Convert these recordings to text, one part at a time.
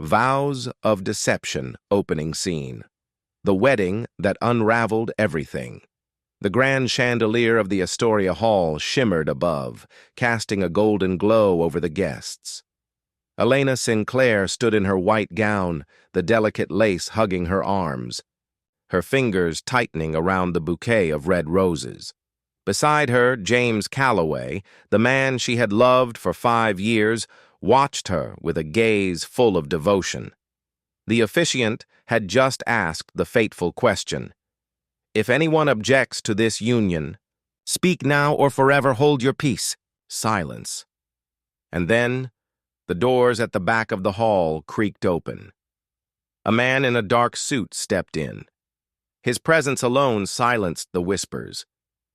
Vows of Deception opening scene. The wedding that unraveled everything. The grand chandelier of the Astoria Hall shimmered above, casting a golden glow over the guests. Elena Sinclair stood in her white gown, the delicate lace hugging her arms, her fingers tightening around the bouquet of red roses. Beside her, James Calloway, the man she had loved for 5 years, watched her with a gaze full of devotion. The officiant had just asked the fateful question, "If anyone objects to this union, speak now or forever hold your peace." Silence. And then, the doors at the back of the hall creaked open. A man in a dark suit stepped in. His presence alone silenced the whispers.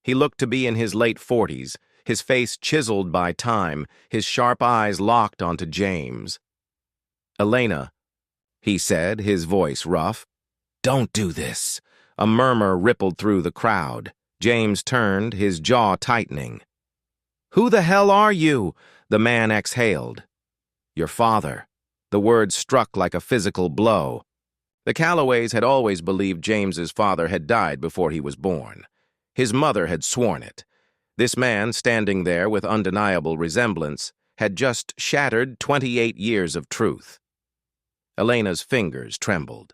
He looked to be in his late 40s, his face chiseled by time, his sharp eyes locked onto James. "Elena," he said, his voice rough. "Don't do this." A murmur rippled through the crowd. James turned, his jaw tightening. "Who the hell are you?" the man exhaled. "Your father." The word struck like a physical blow. The Calloways had always believed James's father had died before he was born. His mother had sworn it. This man, standing there with undeniable resemblance, had just shattered 28 years of truth. Elena's fingers trembled.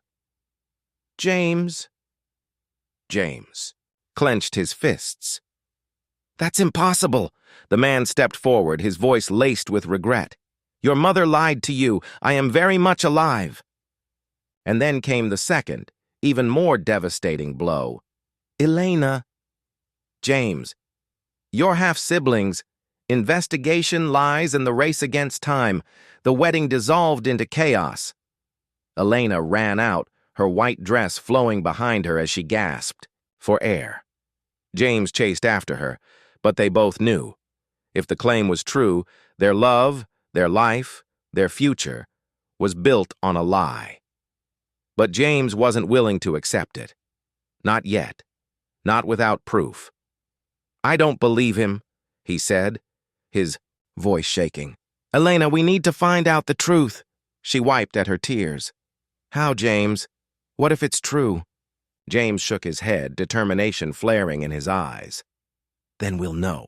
"James." James clenched his fists. "That's impossible." The man stepped forward, his voice laced with regret. "Your mother lied to you. I am very much alive." And then came the second, even more devastating blow. "Elena." "James, your half-siblings. Investigation, lies, and the race against time. The wedding dissolved into chaos." Elena ran out, her white dress flowing behind her as she gasped for air. James chased after her, but they both knew. If the claim was true, their love, their life, their future, was built on a lie. But James wasn't willing to accept it. Not yet. Not without proof. "I don't believe him," he said, his voice shaking. "Elena, we need to find out the truth." She wiped at her tears. "How, James? What if it's true?" James shook his head, determination flaring in his eyes. "Then we'll know.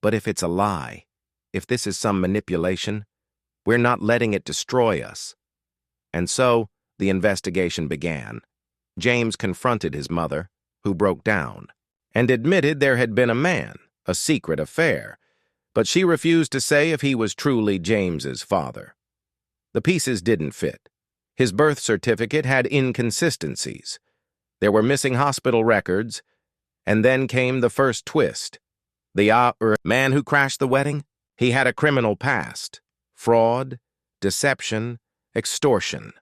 But if it's a lie, if this is some manipulation, we're not letting it destroy us." And so, the investigation began. James confronted his mother, who broke down, and admitted there had been a man, a secret affair, but she refused to say if he was truly James's father. The pieces didn't fit. His birth certificate had inconsistencies. There were missing hospital records, and then came the first twist. The man who crashed the wedding? He had a criminal past. Fraud, deception, extortion.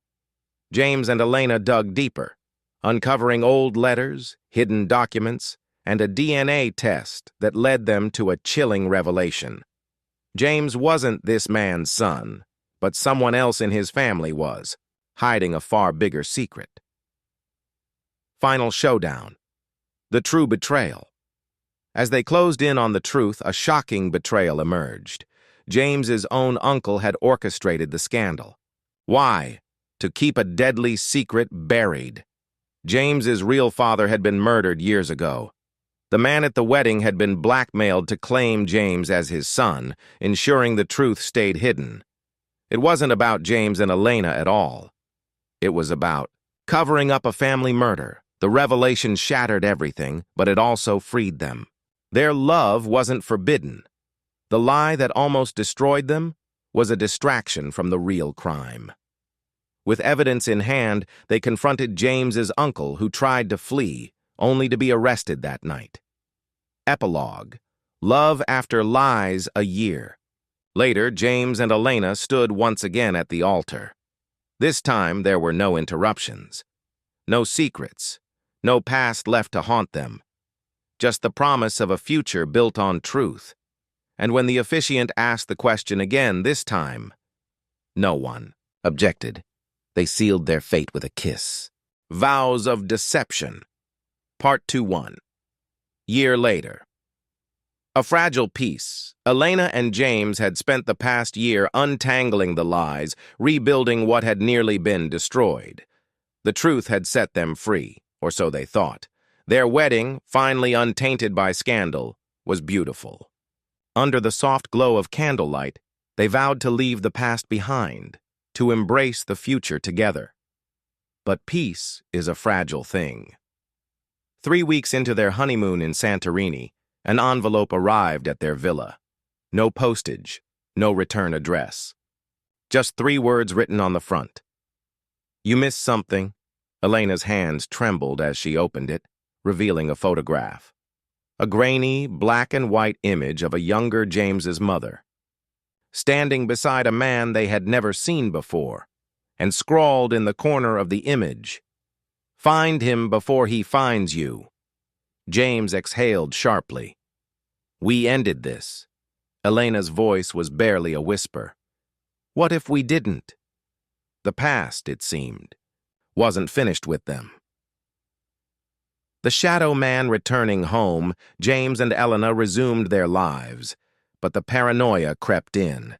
James and Elena dug deeper, uncovering old letters, hidden documents, and a DNA test that led them to a chilling revelation. James wasn't this man's son, but someone else in his family was, hiding a far bigger secret. Final showdown. The true betrayal. As they closed in on the truth, a shocking betrayal emerged. James's own uncle had orchestrated the scandal. Why? To keep a deadly secret buried. James's real father had been murdered years ago. The man at the wedding had been blackmailed to claim James as his son, ensuring the truth stayed hidden. It wasn't about James and Elena at all. It was about covering up a family murder. The revelation shattered everything, but it also freed them. Their love wasn't forbidden. The lie that almost destroyed them was a distraction from the real crime. With evidence in hand, they confronted James's uncle, who tried to flee, only to be arrested that night. Epilogue. Love after lies a year. Later, James and Elena stood once again at the altar. This time, there were no interruptions. No secrets. No past left to haunt them. Just the promise of a future built on truth. And when the officiant asked the question again this time, no one objected. They sealed their fate with a kiss. Vows of Deception. Part 2-1. Year later. A fragile peace. Elena and James had spent the past year untangling the lies, rebuilding what had nearly been destroyed. The truth had set them free, or so they thought. Their wedding, finally untainted by scandal, was beautiful. Under the soft glow of candlelight, they vowed to leave the past behind, to embrace the future together. But peace is a fragile thing. 3 weeks into their honeymoon in Santorini, an envelope arrived at their villa. No postage, no return address. Just 3 words written on the front. "You missed something." Elena's hands trembled as she opened it, revealing a photograph. A grainy, black and white image of a younger James's mother, standing beside a man they had never seen before, and scrawled in the corner of the image, "Find him before he finds you." James exhaled sharply. "We ended this." Elena's voice was barely a whisper. "What if we didn't?" The past, it seemed, wasn't finished with them. The shadow man returning home, James and Elena resumed their lives, but the paranoia crept in.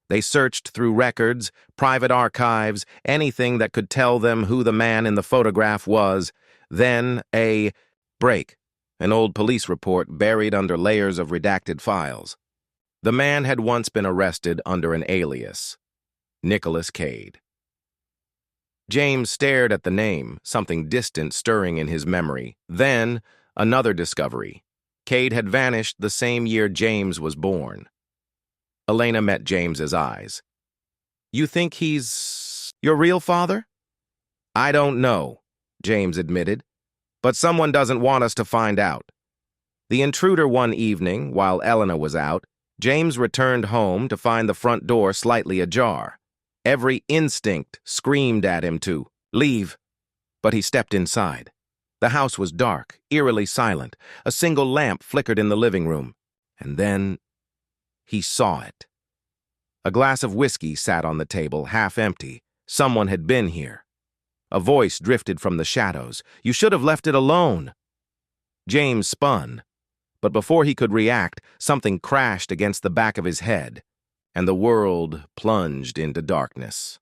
They searched through records, private archives, anything that could tell them who the man in the photograph was. Then a break, an old police report buried under layers of redacted files. The man had once been arrested under an alias, Nicholas Cade. James stared at the name, something distant stirring in his memory. Then, another discovery. Cade had vanished the same year James was born. Elena met James's eyes. "You think he's your real father?" "I don't know," James admitted, "but someone doesn't want us to find out." The intruder one evening, while Elena was out, James returned home to find the front door slightly ajar. Every instinct screamed at him to leave, but he stepped inside. The house was dark, eerily silent. A single lamp flickered in the living room. And then he saw it. A glass of whiskey sat on the table, half empty. Someone had been here. A voice drifted from the shadows. "You should have left it alone." James spun, but before he could react, something crashed against the back of his head, and the world plunged into darkness.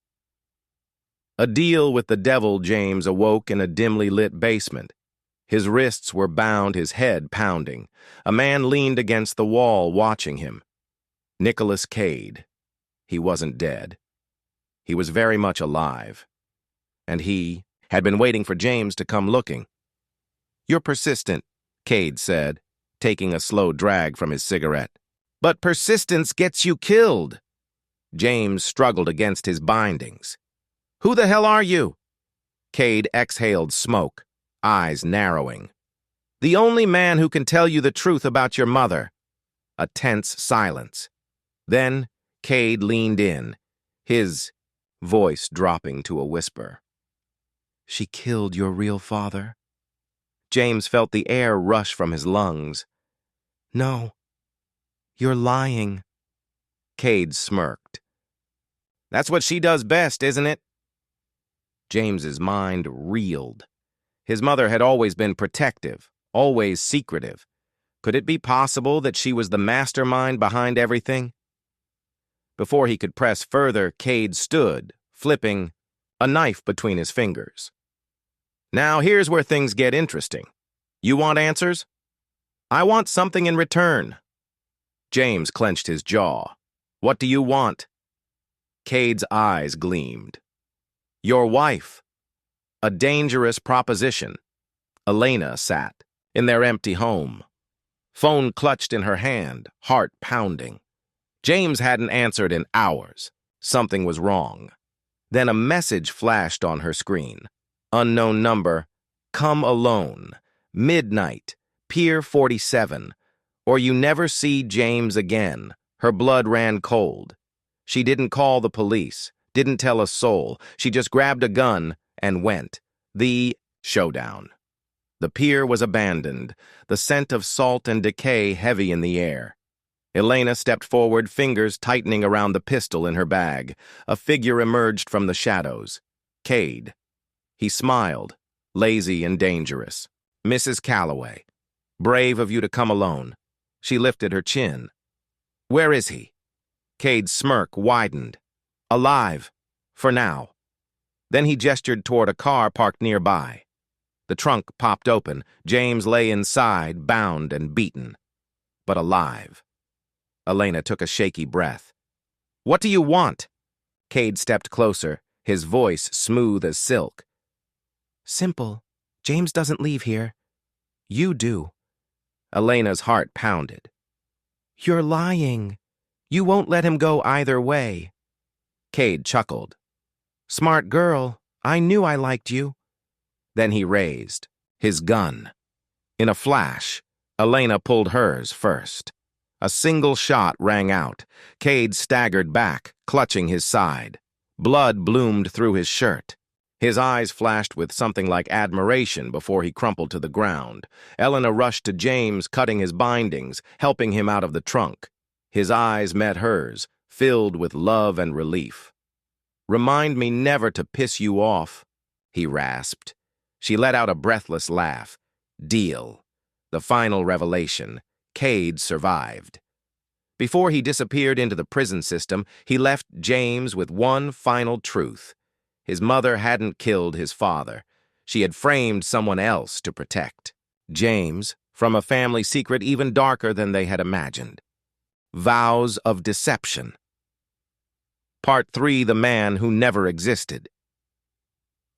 A deal with the devil. James awoke in a dimly lit basement. His wrists were bound, his head pounding. A man leaned against the wall, watching him. Nicholas Cade. He wasn't dead. He was very much alive. And he had been waiting for James to come looking. "You're persistent," Cade said, taking a slow drag from his cigarette. "But persistence gets you killed." James struggled against his bindings. "Who the hell are you?" Cade exhaled smoke, eyes narrowing. "The only man who can tell you the truth about your mother." A tense silence. Then Cade leaned in, his voice dropping to a whisper. "She killed your real father?" James felt the air rush from his lungs. "No. You're lying." Cade smirked. "That's what she does best, isn't it?" James's mind reeled. His mother had always been protective, always secretive. Could it be possible that she was the mastermind behind everything? Before he could press further, Cade stood, flipping a knife between his fingers. "Now here's where things get interesting. You want answers? I want something in return." James clenched his jaw. "What do you want?" Cade's eyes gleamed. "Your wife." A dangerous proposition. Elena sat in their empty home. Phone clutched in her hand, heart pounding. James hadn't answered in hours. Something was wrong. Then a message flashed on her screen. Unknown number. "Come alone. Midnight. Pier 47. Or you never see James again." Her blood ran cold. She didn't call the police, didn't tell a soul. She just grabbed a gun and went. The showdown. The pier was abandoned, the scent of salt and decay heavy in the air. Elena stepped forward, fingers tightening around the pistol in her bag. A figure emerged from the shadows. Cade. He smiled, lazy and dangerous. "Mrs. Calloway, brave of you to come alone. She lifted her chin. Where is he? Cade's smirk widened. Alive. For now. Then he gestured toward a car parked nearby. The trunk popped open. James lay inside, bound and beaten, but alive. Elena took a shaky breath. What do you want? Cade stepped closer, his voice smooth as silk. Simple. James doesn't leave here. You do. Elena's heart pounded. You're lying. You won't let him go either way. Cade chuckled. Smart girl. I knew I liked you. Then he raised his gun. In a flash, Elena pulled hers first. A single shot rang out. Cade staggered back, clutching his side. Blood bloomed through his shirt. His eyes flashed with something like admiration before he crumpled to the ground. Elena rushed to James, cutting his bindings, helping him out of the trunk. His eyes met hers, filled with love and relief. Remind me never to piss you off, he rasped. She let out a breathless laugh. Deal. The final revelation. Cade survived. Before he disappeared into the prison system, he left James with one final truth. His mother hadn't killed his father. She had framed someone else to protect James from a family secret even darker than they had imagined. Vows of Deception. Part 3: The Man Who Never Existed.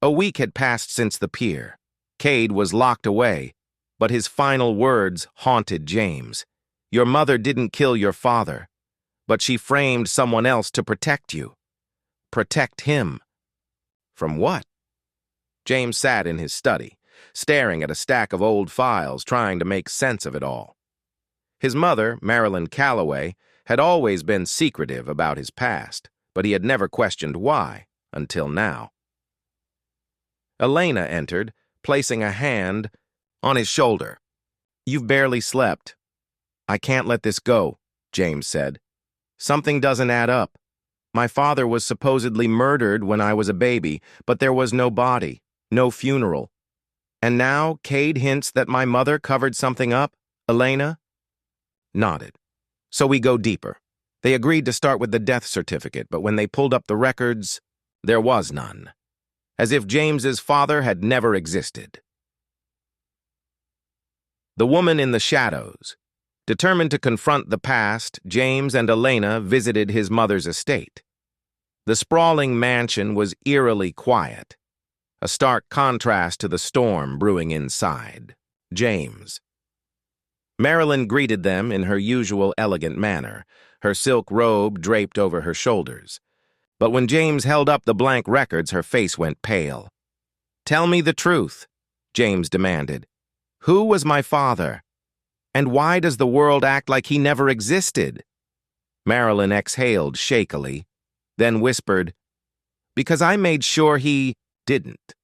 A week had passed since the pier. Cade was locked away, but his final words haunted James. Your mother didn't kill your father, but she framed someone else to protect you. Protect him. From what? James sat in his study, staring at a stack of old files, trying to make sense of it all. His mother, Marilyn Calloway, had always been secretive about his past, but he had never questioned why, until now. Elena entered, placing a hand on his shoulder. You've barely slept. I can't let this go, James said. Something doesn't add up. My father was supposedly murdered when I was a baby, but there was no body, no funeral. And now Cade hints that my mother covered something up? Elena nodded. So we go deeper. They agreed to start with the death certificate, but when they pulled up the records, there was none. As if James's father had never existed. The Woman in the Shadows. Determined to confront the past, James and Elena visited his mother's estate. The sprawling mansion was eerily quiet, a stark contrast to the storm brewing inside. James. Marilyn greeted them in her usual elegant manner, her silk robe draped over her shoulders. But when James held up the blank records, her face went pale. Tell me the truth, James demanded. Who was my father? And why does the world act like he never existed? Marilyn exhaled shakily, then whispered, Because I made sure he didn't.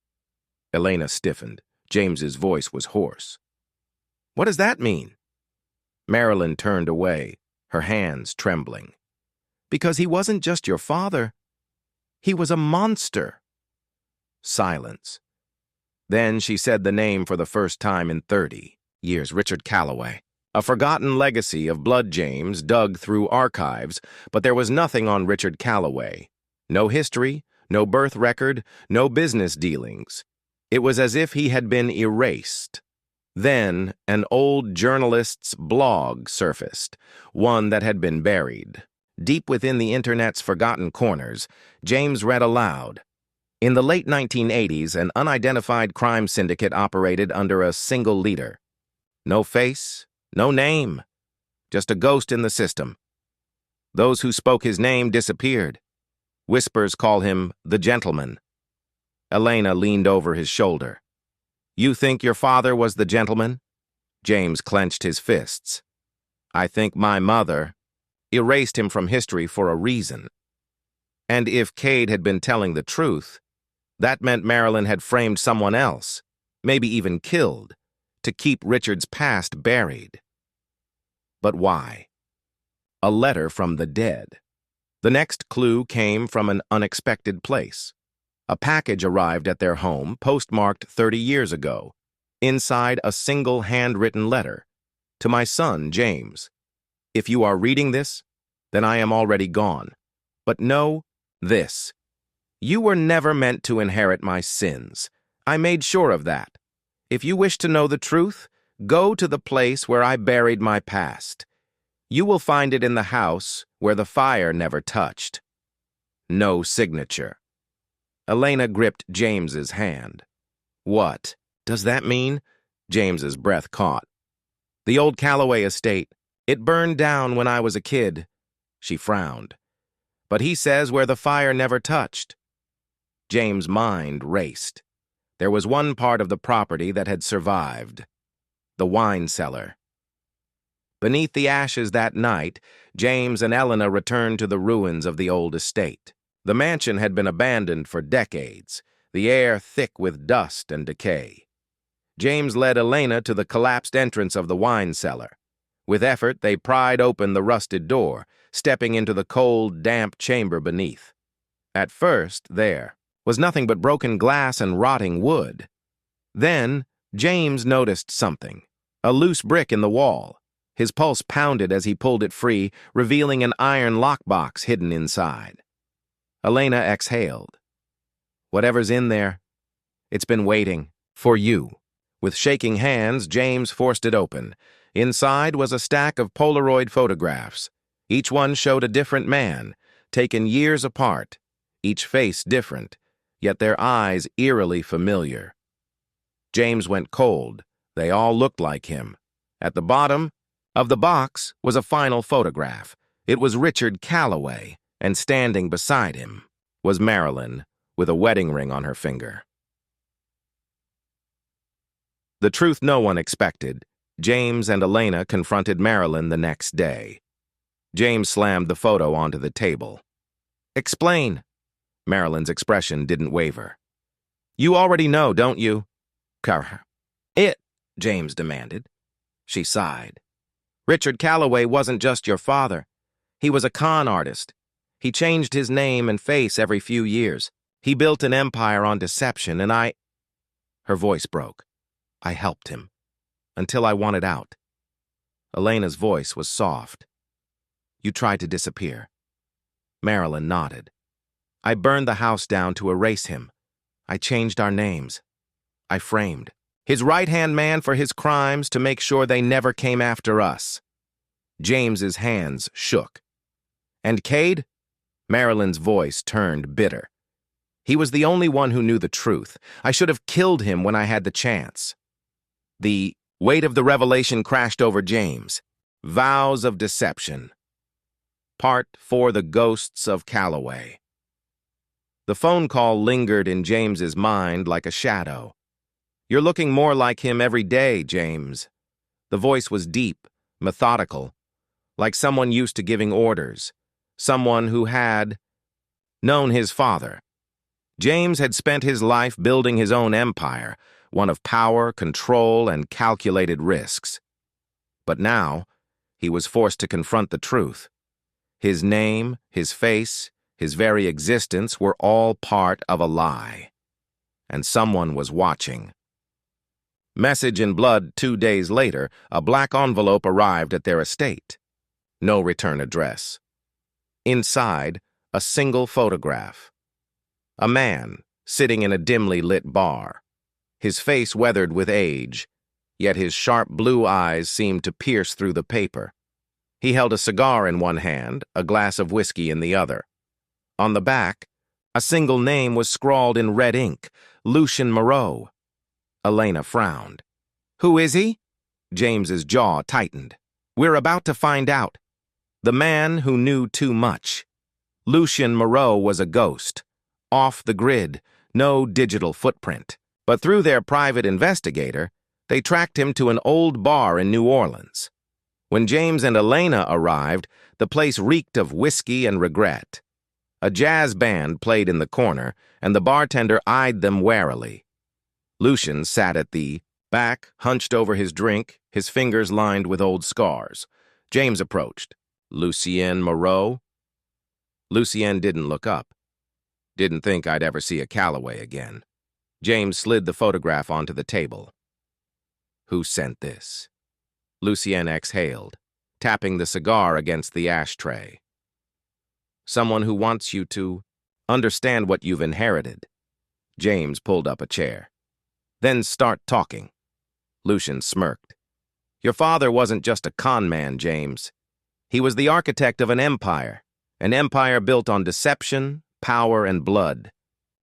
Elena stiffened. James's voice was hoarse. What does that mean? Marilyn turned away, her hands trembling. Because he wasn't just your father. He was a monster. Silence. Then she said the name for the first time in 30 years, Richard Calloway. A forgotten legacy of Blood James dug through archives, but there was nothing on Richard Calloway. No history, no birth record, no business dealings. It was as if he had been erased. Then an old journalist's blog surfaced, one that had been buried. Deep within the internet's forgotten corners, James read aloud. In the late 1980s, an unidentified crime syndicate operated under a single leader. No face, no name, just a ghost in the system. Those who spoke his name disappeared. Whispers call him the gentleman. Elena leaned over his shoulder. You think your father was the gentleman? James clenched his fists. I think my mother erased him from history for a reason. And if Cade had been telling the truth, that meant Marilyn had framed someone else, maybe even killed, to keep Richard's past buried. But why? A letter from the dead. The next clue came from an unexpected place. A package arrived at their home, postmarked 30 years ago. Inside, a single handwritten letter. To my son, James. If you are reading this, then I am already gone. But know this. You were never meant to inherit my sins. I made sure of that. If you wish to know the truth, go to the place where I buried my past. You will find it in the house where the fire never touched. No signature. Elena gripped James's hand. What does that mean? James's breath caught. The old Calloway estate. It burned down when I was a kid. She frowned. But he says where the fire never touched. James' mind raced. There was one part of the property that had survived. The wine cellar. Beneath the ashes that night, James and Elena returned to the ruins of the old estate. The mansion had been abandoned for decades, the air thick with dust and decay. James led Elena to the collapsed entrance of the wine cellar. With effort, they pried open the rusted door, stepping into the cold, damp chamber beneath. At first, there was nothing but broken glass and rotting wood. Then, James noticed something, a loose brick in the wall. His pulse pounded as he pulled it free, revealing an iron lockbox hidden inside. Elena exhaled. Whatever's in there, it's been waiting for you. With shaking hands, James forced it open. Inside was a stack of Polaroid photographs. Each one showed a different man, taken years apart, each face different, yet their eyes eerily familiar. James went cold. They all looked like him. At the bottom of the box was a final photograph. It was Richard Calloway, and standing beside him was Marilyn, with a wedding ring on her finger. The truth no one expected. James and Elena confronted Marilyn the next day. James slammed the photo onto the table. Explain. Marilyn's expression didn't waver. You already know, don't you? It, James demanded. She sighed. Richard Calloway wasn't just your father. He was a con artist. He changed his name and face every few years. He built an empire on deception, and I... Her voice broke. I helped him. Until I wanted out. Elena's voice was soft. You tried to disappear. Marilyn nodded. I burned the house down to erase him. I changed our names. I framed his right-hand man for his crimes to make sure they never came after us. James's hands shook. And Cade? Marilyn's voice turned bitter. He was the only one who knew the truth. I should have killed him when I had the chance. The weight of the revelation crashed over James. Vows of deception. Part for the ghosts of Calloway. The phone call lingered in James's mind like a shadow. You're looking more like him every day, James. The voice was deep, methodical, like someone used to giving orders, someone who had known his father. James had spent his life building his own empire, one of power, control, and calculated risks. But now, he was forced to confront the truth. His name, his face, his very existence were all part of a lie. And someone was watching. Message in blood 2 days later, a black envelope arrived at their estate. No return address. Inside, a single photograph. A man sitting in a dimly lit bar. His face weathered with age, yet his sharp blue eyes seemed to pierce through the paper. He held a cigar in one hand, a glass of whiskey in the other. On the back, a single name was scrawled in red ink, Lucien Moreau. Elena frowned. Who is he? James's jaw tightened. We're about to find out. The man who knew too much. Lucien Moreau was a ghost. Off the grid, no digital footprint. But through their private investigator, they tracked him to an old bar in New Orleans. When James and Elena arrived, the place reeked of whiskey and regret. A jazz band played in the corner, and the bartender eyed them warily. Lucien sat at the back, hunched over his drink, his fingers lined with old scars. James approached. Lucien Moreau? Lucien didn't look up. Didn't think I'd ever see a Calloway again. James slid the photograph onto the table. Who sent this? Lucien exhaled, tapping the cigar against the ashtray. Someone who wants you to understand what you've inherited. James pulled up a chair. Then start talking. Lucien smirked. Your father wasn't just a con man, James. He was the architect of an empire built on deception, power, and blood.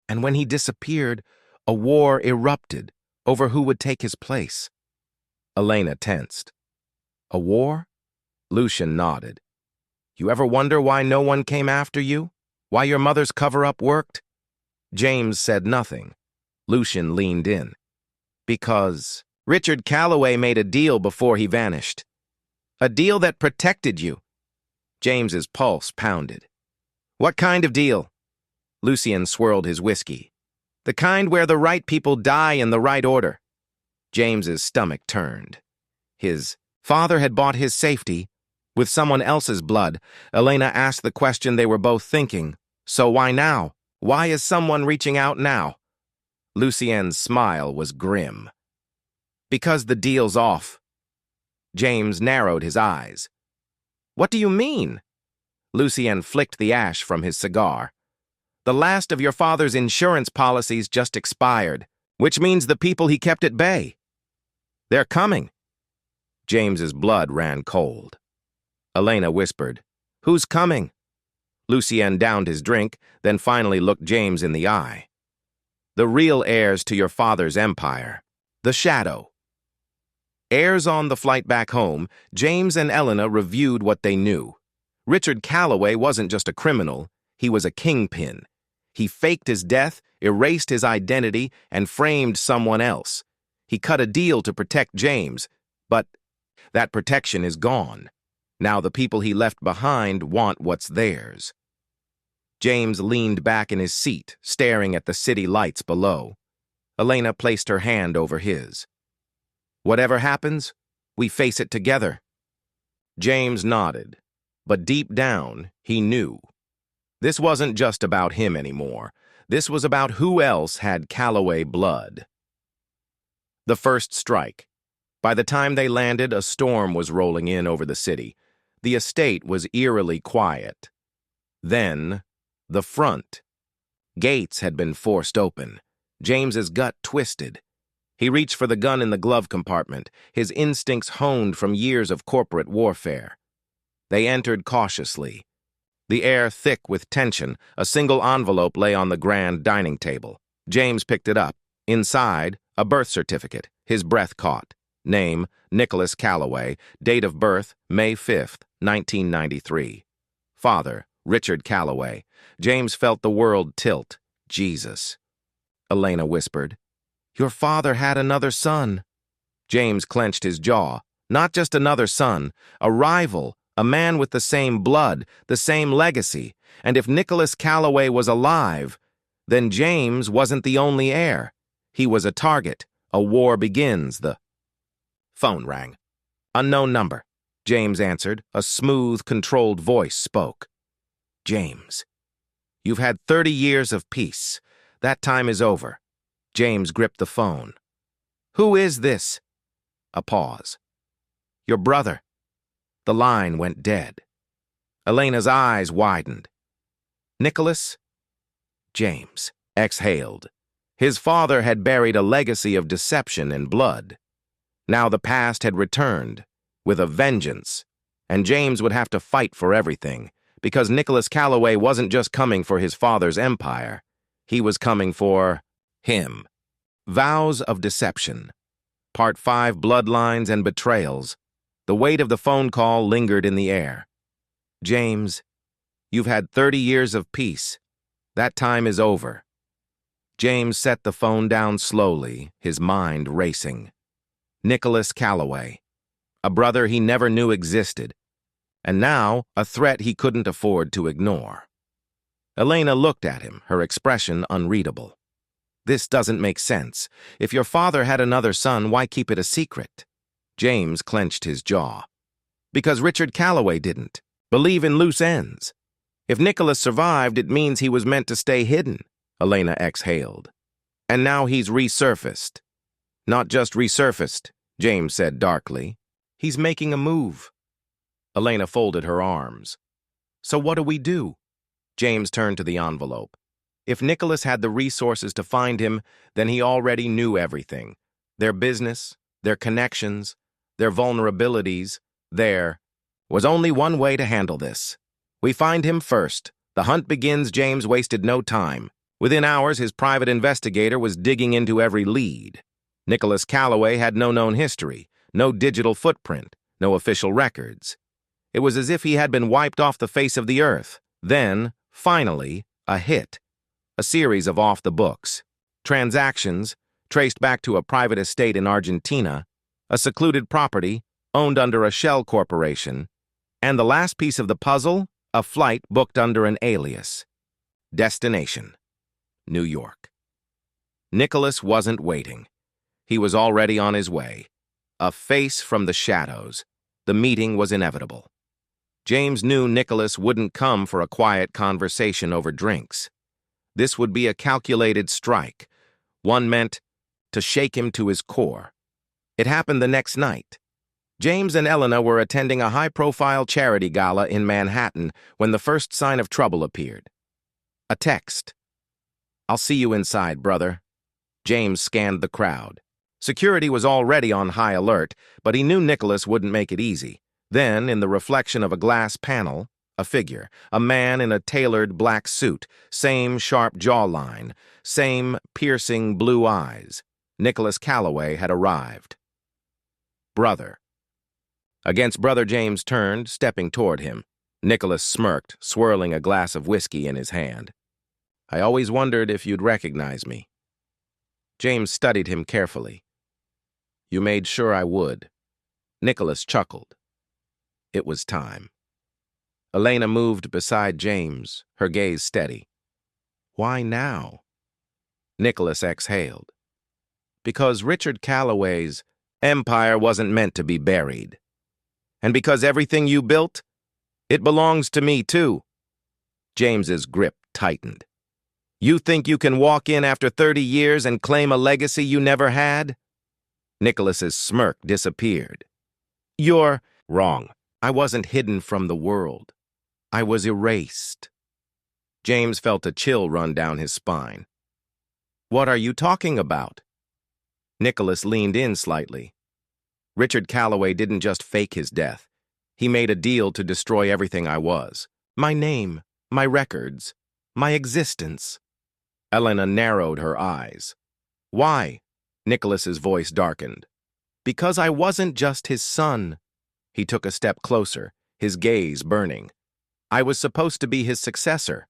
And when he disappeared, a war erupted over who would take his place. Elena tensed. A war? Lucien nodded. You ever wonder why no one came after you? Why your mother's cover-up worked? James said nothing. Lucien leaned in. Because Richard Calloway made a deal before he vanished. A deal that protected you. James's pulse pounded. What kind of deal? Lucien swirled his whiskey. The kind where the right people die in the right order. James's stomach turned. His father had bought his safety with someone else's blood. Elena asked the question they were both thinking. So why now? Why is someone reaching out now? Lucien's smile was grim. Because the deal's off. James narrowed his eyes. What do you mean? Lucien flicked the ash from his cigar. The last of your father's insurance policies just expired, which means the people he kept at bay. They're coming. James's blood ran cold. Elena whispered, Who's coming? Lucien downed his drink, then finally looked James in the eye. The real heirs to your father's empire. The Shadow. Heirs on the flight back home, James and Elena reviewed what they knew. Richard Calloway wasn't just a criminal, he was a kingpin. He faked his death, erased his identity, and framed someone else. He cut a deal to protect James, but that protection is gone. Now the people he left behind want what's theirs. James leaned back in his seat, staring at the city lights below. Elena placed her hand over his. Whatever happens, we face it together. James nodded, but deep down, he knew. This wasn't just about him anymore. This was about who else had Calloway blood. The first strike. By the time they landed, a storm was rolling in over the city. The estate was eerily quiet. Then, the front. Gates had been forced open. James's gut twisted. He reached for the gun in the glove compartment, his instincts honed from years of corporate warfare. They entered cautiously. The air thick with tension, a single envelope lay on the grand dining table. James picked it up. Inside, a birth certificate. His breath caught. Name, Nicholas Calloway. Date of birth, May 5th, 1993. Father, Richard Calloway. James felt the world tilt. Jesus. Elena whispered. Your father had another son. James clenched his jaw. Not just another son, a rival, a man with the same blood, the same legacy. And if Nicholas Calloway was alive, then James wasn't the only heir. He was a target. A war begins. The phone rang. Unknown number. James answered. A smooth, controlled voice spoke. James, you've had 30 years of peace. That time is over. James gripped the phone. Who is this? A pause. Your brother. The line went dead. Elena's eyes widened. Nicholas? James exhaled. His father had buried a legacy of deception and blood. Now the past had returned, with a vengeance, and James would have to fight for everything, because Nicholas Calloway wasn't just coming for his father's empire. He was coming for him. Vows of Deception. Part 5, Bloodlines and Betrayals. The weight of the phone call lingered in the air. James, you've had 30 years of peace. That time is over. James set the phone down slowly, his mind racing. Nicholas Calloway. A brother he never knew existed. And now, a threat he couldn't afford to ignore. Elena looked at him, her expression unreadable. This doesn't make sense. If your father had another son, why keep it a secret? James clenched his jaw. Because Richard Calloway didn't. Believe in loose ends. If Nicholas survived, it means he was meant to stay hidden. Elena exhaled. And now he's resurfaced. Not just resurfaced, James said darkly. He's making a move. Elena folded her arms. So what do we do? James turned to the envelope. If Nicholas had the resources to find him, then he already knew everything. Their business, their connections, their vulnerabilities. There was only one way to handle this. We find him first. The hunt begins. James wasted no time. Within hours, his private investigator was digging into every lead. Nicholas Calloway had no known history, no digital footprint, no official records. It was as if he had been wiped off the face of the earth. Then, finally, a hit. A series of off-the-books transactions traced back to a private estate in Argentina, a secluded property owned under a shell corporation, and the last piece of the puzzle, a flight booked under an alias. Destination: New York. Nicholas wasn't waiting. He was already on his way. A face from the shadows. The meeting was inevitable. James knew Nicholas wouldn't come for a quiet conversation over drinks. This would be a calculated strike, one meant to shake him to his core. It happened the next night. James and Elena were attending a high-profile charity gala in Manhattan when the first sign of trouble appeared. A text. "I'll see you inside, brother." James scanned the crowd. Security was already on high alert, but he knew Nicholas wouldn't make it easy. Then, in the reflection of a glass panel, a figure, a man in a tailored black suit, same sharp jawline, same piercing blue eyes. Nicholas Calloway had arrived. "Brother." Against Brother James turned, stepping toward him. Nicholas smirked, swirling a glass of whiskey in his hand. "I always wondered if you'd recognize me." James studied him carefully. "You made sure I would." Nicholas chuckled. It was time. Elena moved beside James, her gaze steady. "Why now?" Nicholas exhaled. "Because Richard Calloway's empire wasn't meant to be buried. And because everything you built, it belongs to me too." James's grip tightened. "You think you can walk in after 30 years and claim a legacy you never had?" Nicholas's smirk disappeared. "You're wrong. I wasn't hidden from the world. I was erased." James felt a chill run down his spine. "What are you talking about?" Nicholas leaned in slightly. "Richard Calloway didn't just fake his death. He made a deal to destroy everything I was. My name, my records, my existence." Elena narrowed her eyes. "Why?" Nicholas's voice darkened. "Because I wasn't just his son." He took a step closer, his gaze burning. "I was supposed to be his successor."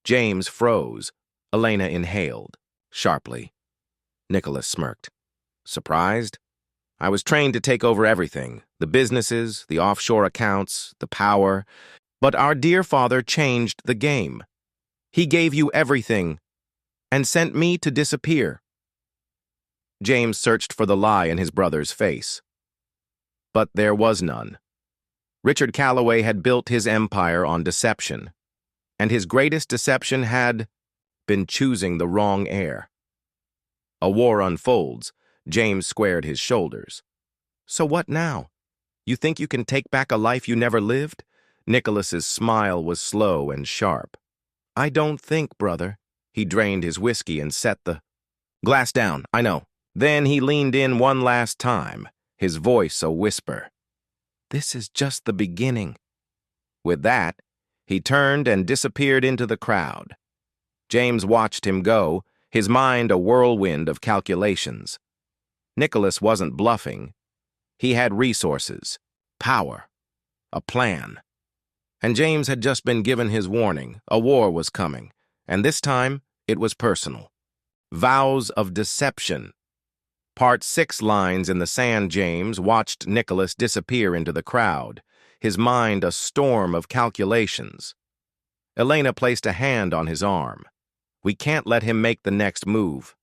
James froze. Elena inhaled, sharply. Nicholas smirked. "Surprised? I was trained to take over everything, the businesses, the offshore accounts, the power. But our dear father changed the game. He gave you everything and sent me to disappear." James searched for the lie in his brother's face. But there was none. Richard Calloway had built his empire on deception, and his greatest deception had been choosing the wrong heir. A war unfolds. James squared his shoulders. "So what now? You think you can take back a life you never lived?" Nicholas's smile was slow and sharp. "I don't think, brother." He drained his whiskey and set the glass down. "I know." Then he leaned in one last time, his voice a whisper. "This is just the beginning." With that, he turned and disappeared into the crowd. James watched him go, his mind a whirlwind of calculations. Nicholas wasn't bluffing. He had resources, power, a plan. And James had just been given his warning. A war was coming, and this time it was personal. Vows of deception. Part 6 lines in the sand. James watched Nicholas disappear into the crowd, his mind a storm of calculations. Elena placed a hand on his arm. "We can't let him make the next move."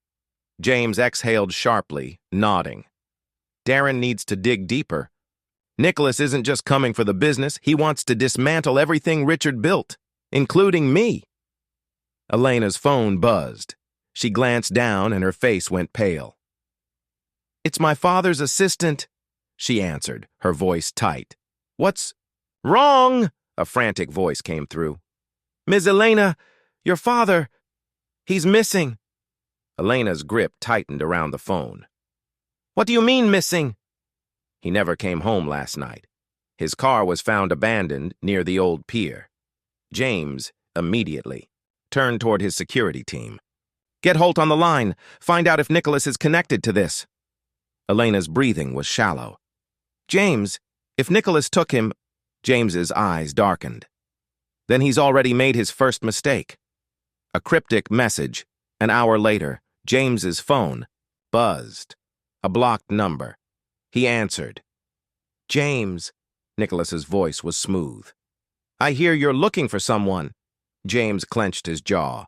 James exhaled sharply, nodding. "Darren needs to dig deeper. Nicholas isn't just coming for the business. He wants to dismantle everything Richard built, including me." Elena's phone buzzed. She glanced down and her face went pale. "It's my father's assistant." she answered, her voice tight. What's wrong? A frantic voice came through. Ms. Elena, your father, he's missing. Elena's grip tightened around the phone. What do you mean missing? He never came home last night. His car was found abandoned near the old pier. James, immediately, turned toward his security team. Get Holt on the line. Find out if Nicholas is connected to this. Elena's breathing was shallow. James, if Nicholas took him... James's eyes darkened. Then he's already made his first mistake. A cryptic message. An hour later, James's phone buzzed. A blocked number. He answered. James. Nicholas's voice was smooth. I hear you're looking for someone. James clenched his jaw.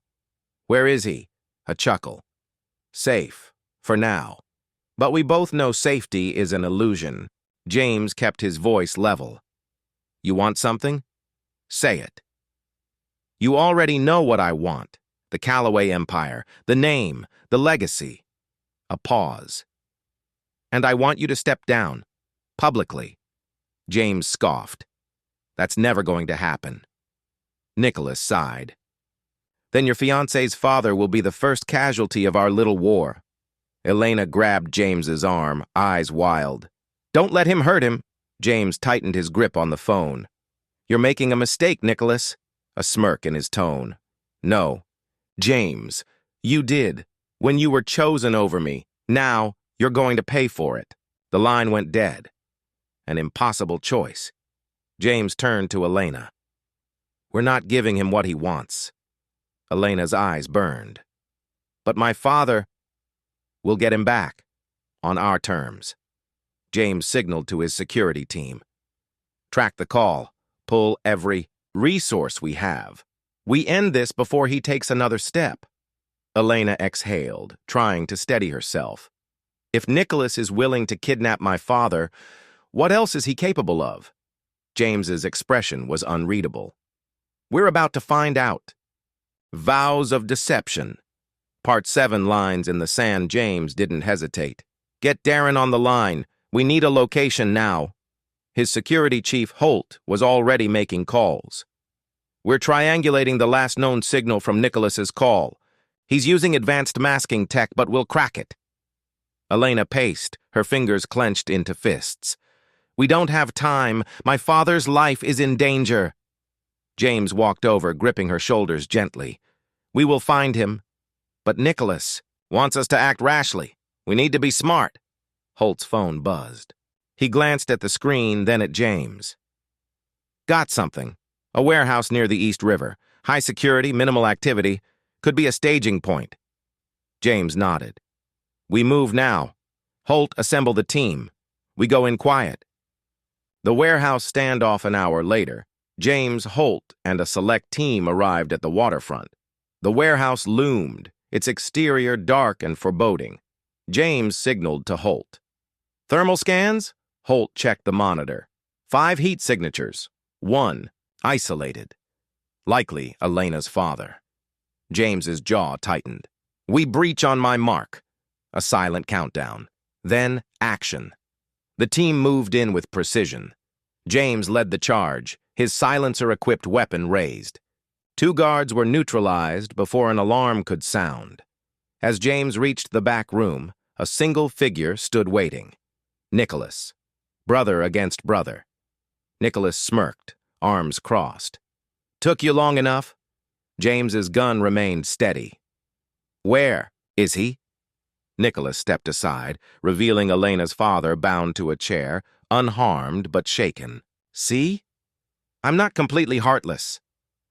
Where is he? A chuckle. Safe. For now. But we both know safety is an illusion. James kept his voice level. You want something? Say it. You already know what I want. The Calloway Empire, the name, the legacy. A pause. And I want you to step down. Publicly. James scoffed. That's never going to happen. Nicholas sighed. Then your fiancé's father will be the first casualty of our little war. Elena grabbed James's arm, eyes wild. Don't let him hurt him. James tightened his grip on the phone. You're making a mistake, Nicholas. A smirk in his tone. No. James, you did. When you were chosen over me. Now, you're going to pay for it. The line went dead. An impossible choice. James turned to Elena. We're not giving him what he wants. Elena's eyes burned. But my father... We'll get him back. On our terms. James signaled to his security team. Track the call. Pull every resource we have. We end this before he takes another step. Elena exhaled, trying to steady herself. If Nicholas is willing to kidnap my father, what else is he capable of? James's expression was unreadable. We're about to find out. Vows of deception. Part 7 lines in the sand. James didn't hesitate. Get Darren on the line. We need a location now. His security chief, Holt, was already making calls. We're triangulating the last known signal from Nicholas's call. He's using advanced masking tech, but we'll crack it. Elena paced, her fingers clenched into fists. We don't have time. My father's life is in danger. James walked over, gripping her shoulders gently. We will find him. But Nicholas wants us to act rashly. We need to be smart. Holt's phone buzzed. He glanced at the screen, then at James. Got something. A warehouse near the East River. High security, minimal activity. Could be a staging point. James nodded. We move now. Holt, assemble the team. We go in quiet. The warehouse standoff an hour later. James, Holt, and a select team arrived at the waterfront. The warehouse loomed, its exterior dark and foreboding. James signaled to Holt. Thermal scans? Holt checked the monitor. 5 heat signatures. 1. Isolated. Likely Elena's father. James's jaw tightened. We breach on my mark. A silent countdown. Then action. The team moved in with precision. James led the charge, his silencer-equipped weapon raised. 2 guards were neutralized before an alarm could sound. As James reached the back room, a single figure stood waiting. Nicholas. Brother against brother. Nicholas smirked, arms crossed. Took you long enough? James's gun remained steady. Where is he? Nicholas stepped aside, revealing Elena's father bound to a chair, unharmed but shaken. See? I'm not completely heartless.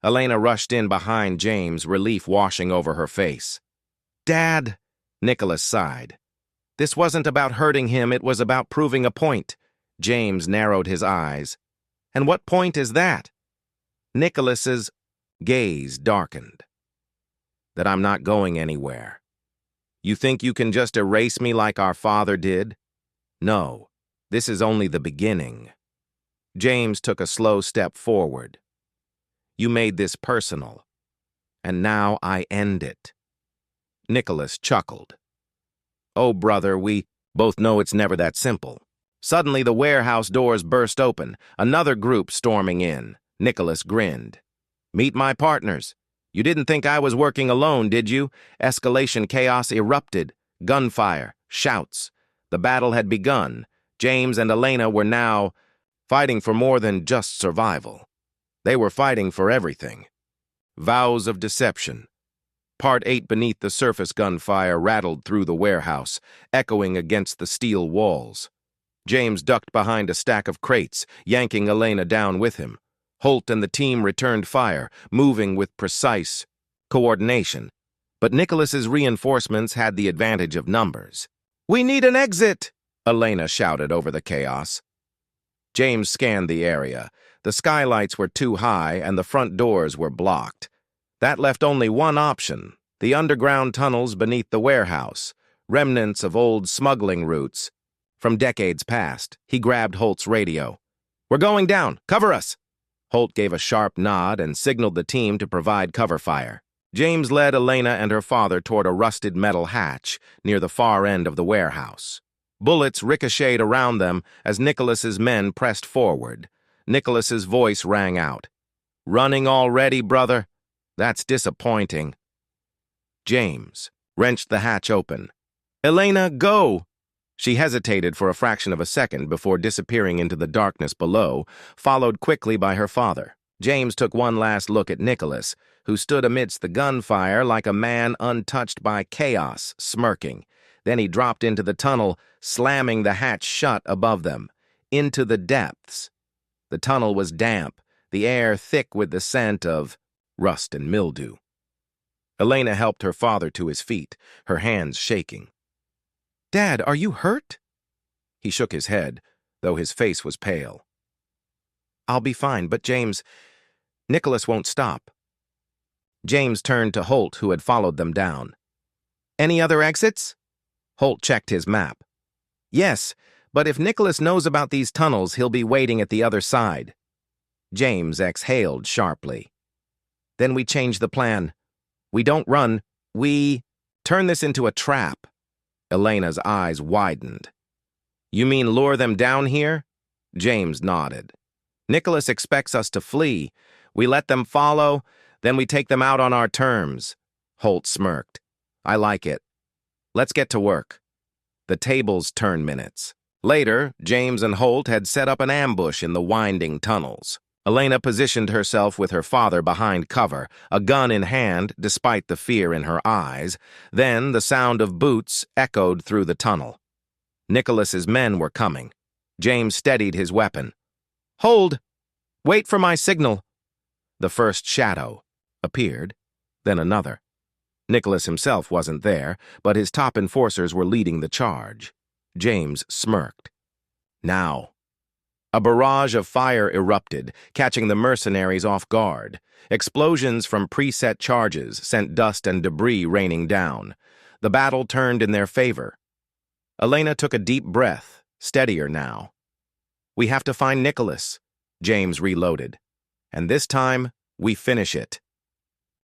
Elena rushed in behind James, relief washing over her face. Dad, Nicholas sighed. This wasn't about hurting him, it was about proving a point. James narrowed his eyes. And what point is that? Nicholas's gaze darkened. That I'm not going anywhere. You think you can just erase me like our father did? No, this is only the beginning. James took a slow step forward. You made this personal, and now I end it. Nicholas chuckled. Oh, brother, we both know it's never that simple. Suddenly, the warehouse doors burst open, another group storming in. Nicholas grinned. "Meet my partners. You didn't think I was working alone, did you?" Escalation chaos erupted. Gunfire, shouts. The battle had begun. James and Elena were now fighting for more than just survival. They were fighting for everything. Vows of deception. Part 8. Beneath the surface, gunfire rattled through the warehouse, echoing against the steel walls. James ducked behind a stack of crates, yanking Elena down with him. Holt and the team returned fire, moving with precise coordination. But Nicholas's reinforcements had the advantage of numbers. "We need an exit!" Elena shouted over the chaos. James scanned the area. The skylights were too high and the front doors were blocked. That left only one option: the underground tunnels beneath the warehouse, remnants of old smuggling routes from decades past. He grabbed Holt's radio. "We're going down. Cover us!" Holt gave a sharp nod and signaled the team to provide cover fire. James led Elena and her father toward a rusted metal hatch near the far end of the warehouse. Bullets ricocheted around them as Nicholas's men pressed forward. Nicholas's voice rang out. "Running already, brother? That's disappointing." James wrenched the hatch open. "Elena, go!" She hesitated for a fraction of a second before disappearing into the darkness below, followed quickly by her father. James took one last look at Nicholas, who stood amidst the gunfire like a man untouched by chaos, smirking. Then he dropped into the tunnel, slamming the hatch shut above them. Into the depths. The tunnel was damp, the air thick with the scent of rust and mildew. Elena helped her father to his feet, her hands shaking. "Dad, are you hurt?" He shook his head, though his face was pale. "I'll be fine, but James, Nicholas won't stop." James turned to Holt, who had followed them down. "Any other exits?" Holt checked his map. "Yes, but if Nicholas knows about these tunnels, he'll be waiting at the other side." James exhaled sharply. "Then we change the plan. We don't run, we turn this into a trap." Elena's eyes widened. "You mean lure them down here?" James nodded. "Nicholas expects us to flee. We let them follow, then we take them out on our terms." Holt smirked. "I like it. Let's get to work." The tables turned minutes. Later, James and Holt had set up an ambush in the winding tunnels. Elena positioned herself with her father behind cover, a gun in hand despite the fear in her eyes. Then the sound of boots echoed through the tunnel. Nicholas's men were coming. James steadied his weapon. "Hold! Wait for my signal." The first shadow appeared, then another. Nicholas himself wasn't there, but his top enforcers were leading the charge. James smirked. Now. A barrage of fire erupted, catching the mercenaries off guard. Explosions from preset charges sent dust and debris raining down. The battle turned in their favor. Elena took a deep breath, steadier now. "We have to find Nicholas." James reloaded. "And this time, we finish it."